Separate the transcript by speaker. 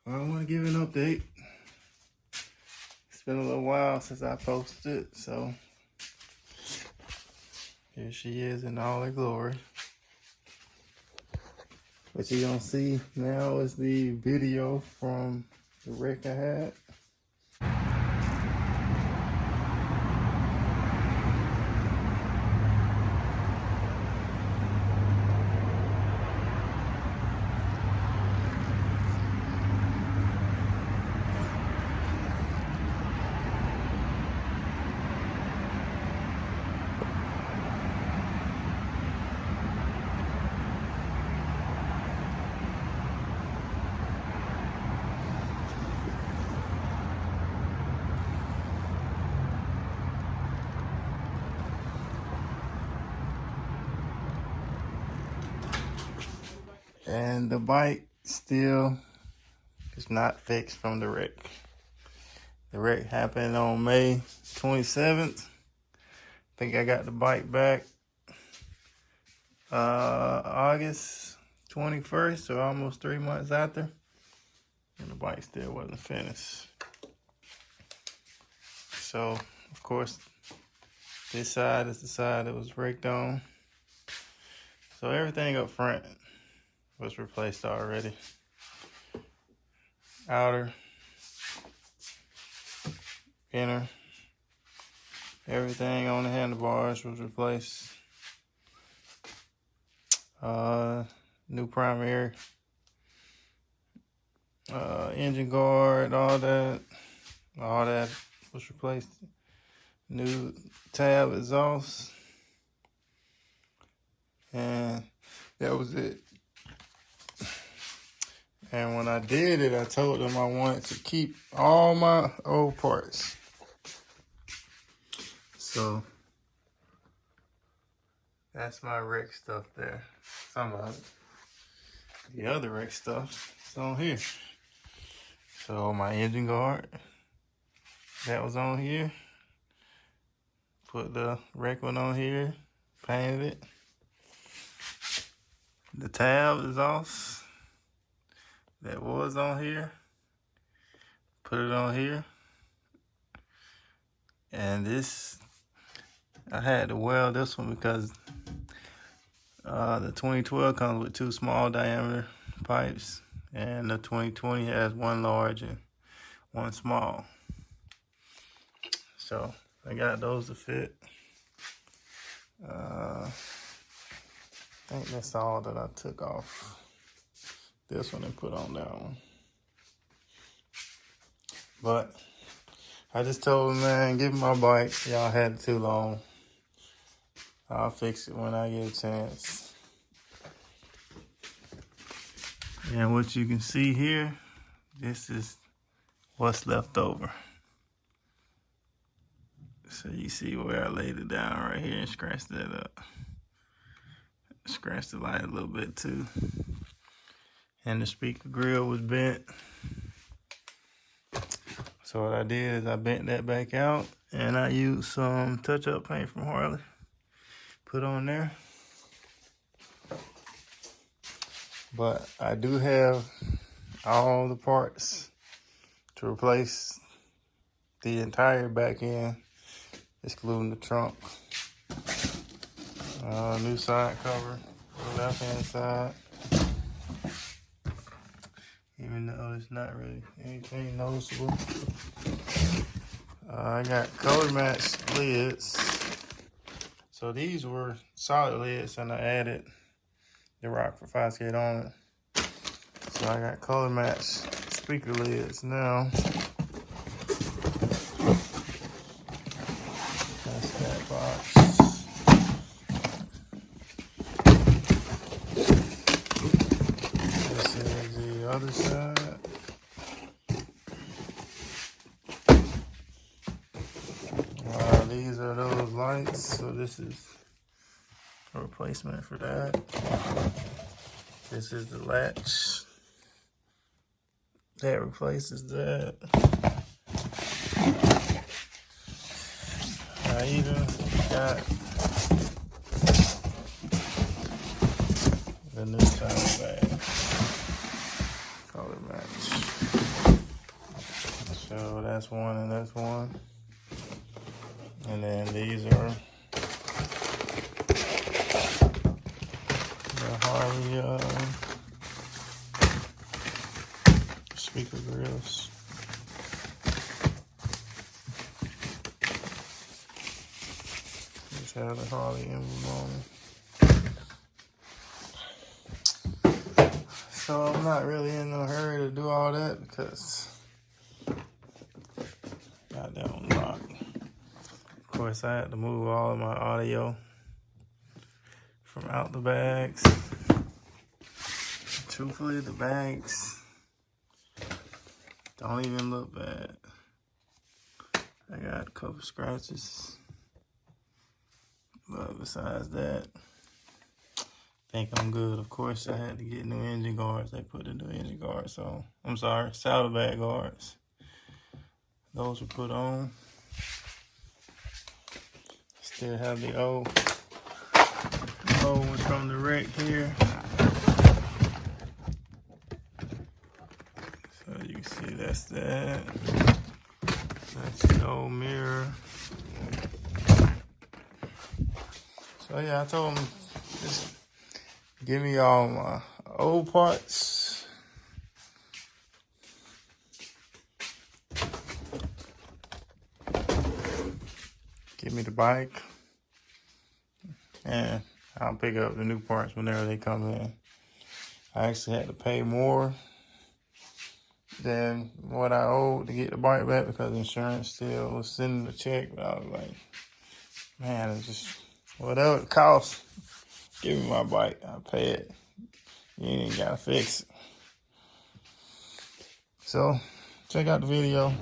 Speaker 1: I want to give an update. It's been a little while since I posted it, so here she is in all her glory. What you're gonna see now is the video from the wreck I had. And the bike still is not fixed from the wreck. The wreck happened on May 27th. I think I got the bike back August 21st, so almost 3 months after. And the bike still wasn't finished. So, of course, this side is the side that was wrecked on. So everything up front was replaced already. Outer, inner, everything on the handlebars was replaced. New primary, engine guard, all that was replaced. New tab exhaust, and that was it. And when I did it, I told them I wanted to keep all my old parts. So that's my wreck stuff there. Some of it. The other wreck stuff is on here. So my engine guard, that was on here. Put the wreck one on here, painted it. The tab exhaust, that was on here, put it on here. And this, I had to weld this one because the 2012 comes with 2 small diameter pipes, and the 2020 has 1 large and 1 small. So I got those to fit. I think that's all that I took off this one and put on that one. But I just told him, man, give me my bike. Y'all had it too long. I'll fix it when I get a chance. And what you can see here, this is what's left over. So you see where I laid it down right here and scratched that up. Scratched the light a little bit too. And the speaker grill was bent. So what I did is I bent that back out and I used some touch-up paint from Harley. Put on there. But I do have all the parts to replace the entire back end, excluding the trunk. New side cover for the left hand side. Even though it's not really anything noticeable. I got color matched lids. So these were solid lids and I added the Rockford Fosgate on it. So I got color matched speaker lids now. That's that box. This is the other side. These are those lights, so this is a replacement for that. This is the latch that replaces that. I even got the new tire bag, color match. So that's one and that's one. And then these are the Harley speaker grills. Just have the Harley emblem on them. So I'm not really in no hurry to do all that because got that on lock. Of course, I had to move all of my audio from out the bags. Truthfully, the bags don't even look bad. I got a couple scratches, but besides that, I think I'm good. Of course, I had to get new engine guards. They put the new engine guards on. I'm sorry, saddlebag guards. Those were put on. Still have the old one from the wreck here. So you can see that's that. That's the old mirror. So yeah, I told them just give me all my old parts. Give me the bike. And I'll pick up the new parts whenever they come in. I actually had to pay more than what I owed to get the bike back because insurance still was sending the check. But I was like, man, it's just whatever it costs. Give me my bike. I'll pay it. You ain't gotta fix it. So, check out the video.